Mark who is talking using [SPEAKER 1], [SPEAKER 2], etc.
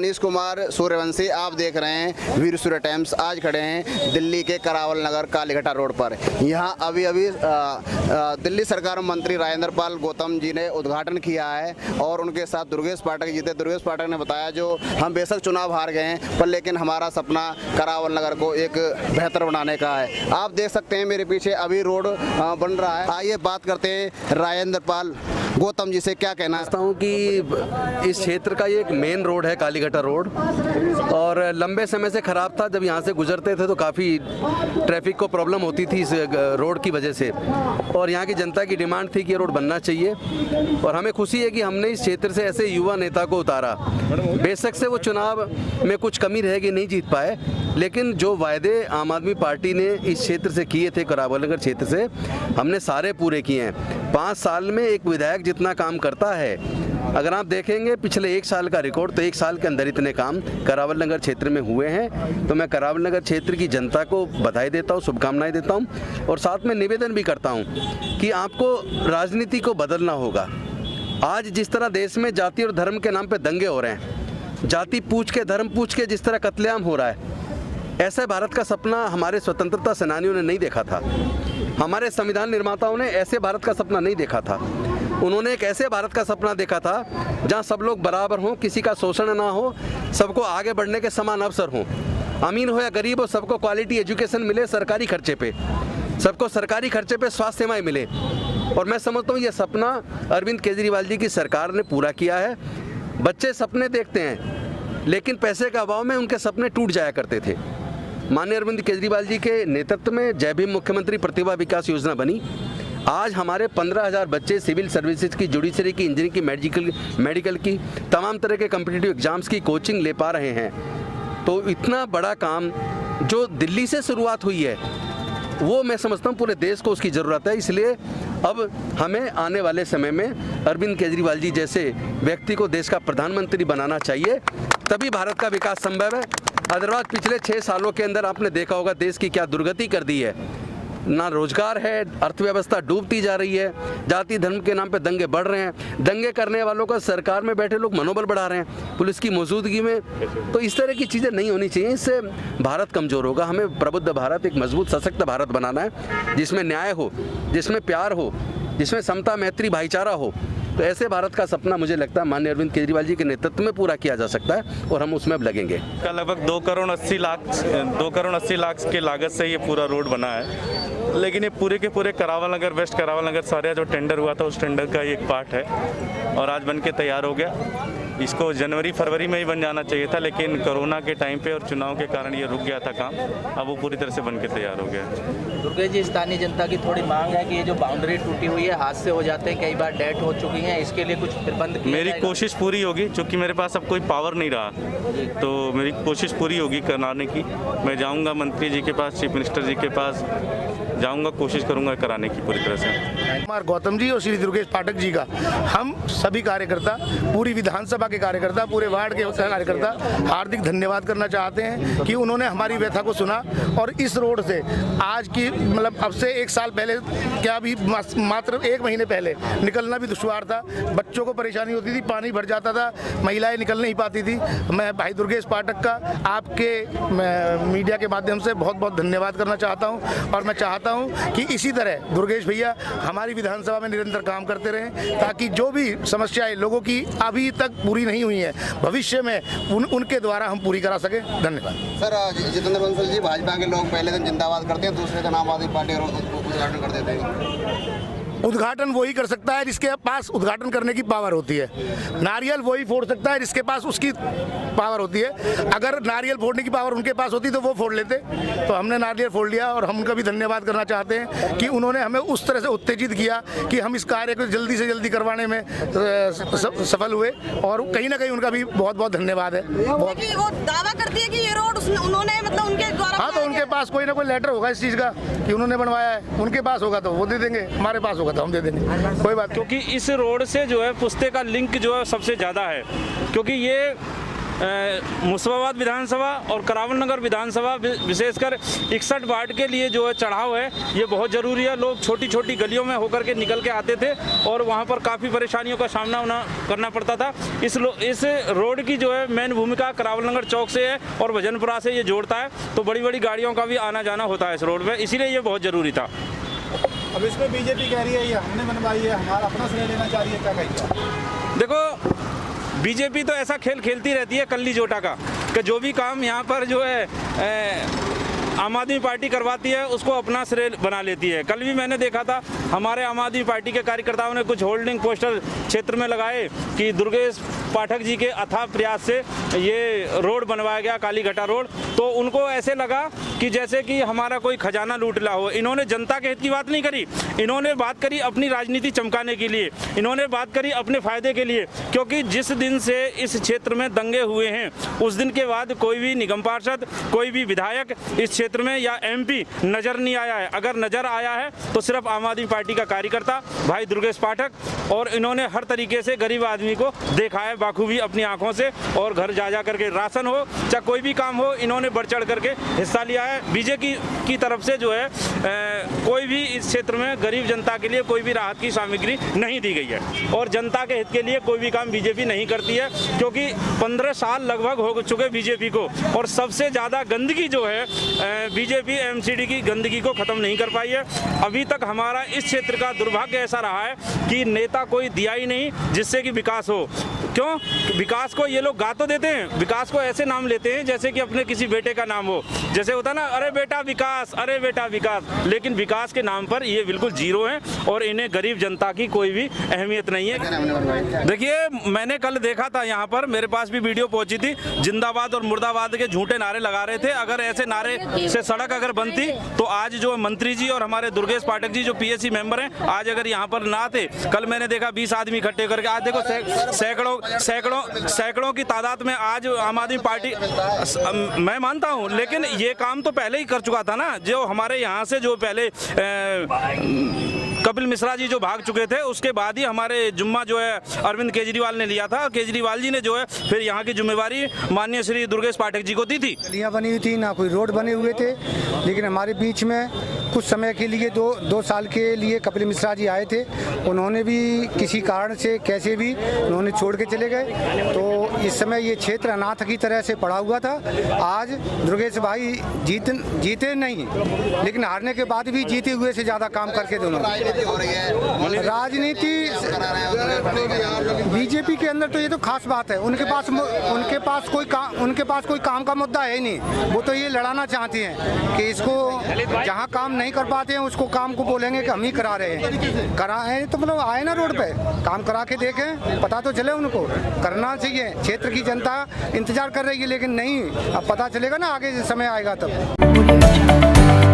[SPEAKER 1] मनीष कुमार सूर्यवंशी। आप देख रहे हैं वीर सूर्य टाइम्स। आज खड़े हैं दिल्ली के करावल नगर कालीघाटा रोड पर। यहाँ अभी दिल्ली सरकार मंत्री राजेंद्र पाल गौतम जी ने उद्घाटन किया है और उनके साथ दुर्गेश पाठक जी थे। दुर्गेश पाठक ने बताया जो हम बेशक चुनाव हार गए हैं पर लेकिन हमारा सपना करावल नगर को एक बेहतर बनाने का है। आप देख सकते हैं मेरे पीछे अभी रोड बन रहा है। आइए बात करते हैं राजेंद्र पाल गौतम जी से। क्या कहना
[SPEAKER 2] चाहता हूँ कि इस क्षेत्र का ये एक मेन रोड है कालीघाटा रोड, और लंबे समय से ख़राब था। जब यहाँ से गुजरते थे तो काफ़ी ट्रैफिक को प्रॉब्लम होती थी इस रोड की वजह से, और यहाँ की जनता की डिमांड थी कि ये रोड बनना चाहिए। और हमें खुशी है कि हमने इस क्षेत्र से ऐसे युवा नेता को उतारा। बेशक से वो चुनाव में कुछ कमी रहेगी, नहीं जीत पाए, लेकिन जो वायदे आम आदमी पार्टी ने इस क्षेत्र से किए थे, करावल नगर क्षेत्र से, हमने सारे पूरे किए हैं। 5 साल में एक विधायक जितना काम करता है, अगर आप देखेंगे पिछले 1 साल का रिकॉर्ड, तो 1 साल के अंदर इतने काम करावल नगर क्षेत्र में हुए हैं। तो मैं करावल नगर क्षेत्र की जनता को बधाई देता हूँ, शुभकामनाएं देता हूँ, और साथ में निवेदन भी करता हूँ कि आपको राजनीति को बदलना होगा। आज जिस तरह देश में जाति और धर्म के नाम पे दंगे हो रहे हैं, जाति पूछ के धर्म पूछ के जिस तरह कत्लेआम हो रहा है, ऐसे भारत का सपना हमारे स्वतंत्रता सेनानियों ने नहीं देखा था। हमारे संविधान निर्माताओं ने ऐसे भारत का सपना नहीं देखा था। उन्होंने एक ऐसे भारत का सपना देखा था जहां सब लोग बराबर हों, किसी का शोषण ना हो, सबको आगे बढ़ने के समान अवसर हों, अमीर हो या गरीब हो, सबको क्वालिटी एजुकेशन मिले सरकारी खर्चे पे, सबको सरकारी खर्चे पे स्वास्थ्य सेवाएं मिले। और मैं समझता हूँ ये सपना अरविंद केजरीवाल जी की सरकार ने पूरा किया है। बच्चे सपने देखते हैं लेकिन पैसे के अभाव में उनके सपने टूट जाया करते थे। माननीय अरविंद केजरीवाल जी के नेतृत्व में जय भीम मुख्यमंत्री प्रतिभा विकास योजना बनी। आज हमारे 15,000 बच्चे सिविल सर्विसेज की, जुडिशरी की, इंजीनियरिंग की, मेडिकल की, तमाम तरह के कॉम्पिटिटिव एग्जाम्स की कोचिंग ले पा रहे हैं। तो इतना बड़ा काम जो दिल्ली से शुरुआत हुई है, वो मैं समझता हूँ पूरे देश को उसकी ज़रूरत है। इसलिए अब हमें आने वाले समय में अरविंद केजरीवाल जी जैसे व्यक्ति को देश का प्रधानमंत्री बनाना चाहिए, तभी भारत का विकास संभव है। अदरवाइज पिछले 6 सालों के अंदर आपने देखा होगा देश की क्या दुर्गति कर दी है। ना रोजगार है, अर्थव्यवस्था डूबती जा रही है, जाति धर्म के नाम पे दंगे बढ़ रहे हैं, दंगे करने वालों का सरकार में बैठे लोग मनोबल बढ़ा रहे हैं पुलिस की मौजूदगी में। तो इस तरह की चीज़ें नहीं होनी चाहिए, इससे भारत कमज़ोर होगा। हमें प्रबुद्ध भारत, एक मजबूत सशक्त भारत बनाना है, जिसमें न्याय हो, जिसमें प्यार हो, जिसमें समता, मैत्री, भाईचारा हो। तो ऐसे भारत का सपना मुझे लगता है माननीय अरविंद केजरीवाल जी के नेतृत्व में पूरा किया जा सकता है, और हम उसमें अब लगेंगे।
[SPEAKER 3] का लगभग 2 करोड़ 80 लाख के लागत से ये पूरा रोड बना है, लेकिन ये पूरे के पूरे करावल नगर, वेस्ट करावल नगर सारे जो टेंडर हुआ था उस टेंडर का एक पार्ट है, और आज बन के तैयार हो गया। इसको जनवरी फरवरी में ही बन जाना चाहिए था, लेकिन कोरोना के टाइम पे और चुनाव के कारण ये रुक गया था काम। अब वो पूरी तरह से बन के तैयार हो गया।
[SPEAKER 4] दुर्गेश जी, स्थानीय जनता की थोड़ी मांग है कि ये जो बाउंड्री टूटी हुई है, हादसे हो जाते हैं, कई बार डेथ हो चुकी है, इसके लिए कुछ प्रबंध किया
[SPEAKER 3] मेरी
[SPEAKER 4] जाएगा?
[SPEAKER 3] कोशिश पूरी होगी, क्योंकि मेरे पास अब कोई पावर नहीं रहा, तो मेरी कोशिश पूरी होगी कराने की। मैं जाऊँगा मंत्री जी के पास, चीफ मिनिस्टर जी के पास जाऊंगा, कोशिश करूंगा कराने की पूरी तरह से।
[SPEAKER 5] कुमार गौतम जी और श्री दुर्गेश पाठक जी का, हम सभी कार्यकर्ता, पूरी विधानसभा के कार्यकर्ता, पूरे वार्ड के कार्यकर्ता हार्दिक धन्यवाद करना चाहते हैं कि उन्होंने हमारी व्यथा को सुना। और इस रोड से आज की मतलब अब से 1 साल पहले, क्या भी मात्र 1 महीने पहले निकलना भी दुश्वार था, बच्चों को परेशानी होती थी, पानी भर जाता था, महिलाएं निकल नहीं पाती थी। मैं भाई दुर्गेश पाठक का आपके मीडिया के माध्यम से बहुत बहुत धन्यवाद करना चाहता हूँ, और मैं चाहता हूं कि इसी तरह दुर्गेश भैया हमारी विधानसभा में निरंतर काम करते रहें, ताकि जो भी समस्याएं लोगों की अभी तक पूरी नहीं हुई हैं, भविष्य में उनके द्वारा हम पूरी करा सकें। धन्यवाद।
[SPEAKER 1] सर, जितेंद्र बंसल जी, भाजपा के लोग पहले दिन जिंदाबाद करते हैं, दूसरे दिन आम आदमी पार्टी उद्घाटन कर देते हैं।
[SPEAKER 5] उद्घाटन वही कर सकता है जिसके पास उद्घाटन करने की पावर होती है। नारियल वही फोड़ सकता है जिसके पास उसकी पावर होती है। अगर नारियल फोड़ने की पावर उनके पास होती तो वो फोड़ लेते, तो हमने नारियल फोड़ लिया। और हम उनका भी धन्यवाद करना चाहते हैं कि उन्होंने हमें उस तरह से उत्तेजित किया कि हम इस कार्य को जल्दी से जल्दी करवाने में सफल हुए, और कहीं ना कहीं उनका भी बहुत बहुत धन्यवाद है।
[SPEAKER 6] वो दावा करती है कि ये रोड उन्होंने मतलब उनके द्वारा,
[SPEAKER 5] हाँ, तो उनके पास कोई ना कोई लेटर होगा इस चीज़ का कि उन्होंने बनवाया है, उनके पास होगा तो वो दे देंगे, हमारे पास होगा तो हम दे देंगे, कोई बात।
[SPEAKER 7] क्योंकि इस रोड से जो है पुस्ते का लिंक जो है सबसे ज़्यादा है, क्योंकि ये मुस्तफाबाद विधानसभा और करावल नगर विधानसभा विशेषकर 61 वार्ड के लिए जो है चढ़ाव है ये बहुत ज़रूरी है। लोग छोटी छोटी गलियों में होकर के निकल के आते थे और वहाँ पर काफ़ी परेशानियों का सामना करना पड़ता था। इस रोड की जो है मेन भूमिका करावल नगर चौक से है और भजनपुरा से ये जोड़ता है, तो बड़ी बड़ी गाड़ियों का भी आना जाना होता है इस रोड पे, इसीलिए ये बहुत ज़रूरी था।
[SPEAKER 8] अब इसमें बीजेपी कह रही है ये हमने बनवाई है, हमारा अपना श्रेय लेना चाह रही है, क्या कहेंगे?
[SPEAKER 7] देखो बीजेपी तो ऐसा खेल खेलती रहती है कल्ली जोटा का कि जो भी काम यहाँ पर जो है आम आदमी पार्टी करवाती है उसको अपना श्रेय बना लेती है। कल भी मैंने देखा था हमारे आम आदमी पार्टी के कार्यकर्ताओं ने कुछ होल्डिंग पोस्टर क्षेत्र में लगाए कि दुर्गेश पाठक जी के अथाह प्रयास से ये रोड बनवाया गया कालीघटा रोड, तो उनको ऐसे लगा कि जैसे कि हमारा कोई खजाना लूट ला हो। इन्होंने जनता के हित की बात नहीं करी, इन्होंने बात करी अपनी राजनीति चमकाने के लिए, इन्होंने बात करी अपने फायदे के लिए, क्योंकि जिस दिन से इस क्षेत्र में दंगे हुए हैं उस दिन के बाद कोई भी निगम पार्षद, कोई भी विधायक इस क्षेत्र में या एमपी नजर नहीं आया है। अगर नजर आया है तो सिर्फ आम आदमी पार्टी का कार्यकर्ता भाई दुर्गेश पाठक, और इन्होंने हर तरीके से गरीब आदमी को देखा है बाखूबी अपनी आंखों से, और घर जा करके राशन हो चाहे कोई भी काम हो इन्होंने बढ़ चढ़ करके हिस्सा लिया है। बीजेपी की तरफ से जो है कोई भी इस क्षेत्र में गरीब जनता के लिए कोई भी राहत की सामग्री नहीं दी गई है, और जनता के हित के लिए कोई भी काम बीजेपी नहीं करती है, क्योंकि 15 साल लगभग हो चुके बीजेपी को, और सबसे ज़्यादा गंदगी जो है बीजेपी एमसीडी की गंदगी को ख़त्म नहीं कर पाई है। अभी तक हमारा इस क्षेत्र का दुर्भाग्य ऐसा रहा है कि नेता कोई दिया ही नहीं जिससे कि विकास हो। क्यों? विकास को ये लोग गा तो देते हैं, विकास को ऐसे नाम लेते हैं जैसे कि अपने किसी बेटे का नाम हो, जैसे होता ना अरे बेटा विकास, अरे बेटा विकास, लेकिन विकास के नाम पर ये बिल्कुल जीरो हैं और इन्हें गरीब जनता की कोई भी अहमियत नहीं है। देखिए मैंने कल देखा था यहाँ पर, मेरे पास भी वीडियो पहुंची थी, जिंदाबाद और मुर्दाबाद के झूठे नारे लगा रहे थे। अगर ऐसे नारे से सड़क अगर बनती तो आज जो मंत्री जी और हमारे दुर्गेश पाठक जी जो पीएससी मेंबर हैं आज अगर यहाँ पर ना थे, कल मैंने देखा 20 आदमी इकट्ठे करके, आज देखो सैकड़ों की तादाद में आज आम आदमी पार्टी, मैं मानता हूँ, लेकिन ये काम तो पहले ही कर चुका था ना। जो हमारे यहाँ से जो पहले कपिल मिश्रा जी जो भाग चुके थे उसके बाद ही हमारे जुम्मा जो है अरविंद केजरीवाल ने लिया था, केजरीवाल जी ने जो है फिर यहाँ की जिम्मेवारी माननीय श्री दुर्गेश पाठक जी को दी थी।
[SPEAKER 9] गलियाँ बनी हुई थी, ना कोई रोड बने हुए थे, लेकिन हमारे बीच में कुछ समय के लिए दो साल के लिए कपिल मिश्रा जी आए थे, उन्होंने भी किसी कारण से कैसे भी उन्होंने छोड़ के चले गए, तो इस समय ये क्षेत्र अनाथ की तरह से पड़ा हुआ था। आज दुर्गेश भाई जीते नहीं, लेकिन हारने के बाद भी जीते हुए से ज़्यादा काम करके दोनों राजनीति बीजेपी के अंदर, तो ये तो खास बात है, उनके पास कोई काम का मुद्दा है ही नहीं। वो तो ये लड़ाना चाहती हैं कि इसको जहाँ काम नहीं कर पाते हैं उसको काम को बोलेंगे कि हम ही करा रहे हैं, कराए तो मतलब आए ना रोड पे काम करा के देखें, पता तो चले उनको करना चाहिए। क्षेत्र की जनता इंतजार कर रही है, लेकिन नहीं, अब पता चलेगा ना आगे समय आएगा तब।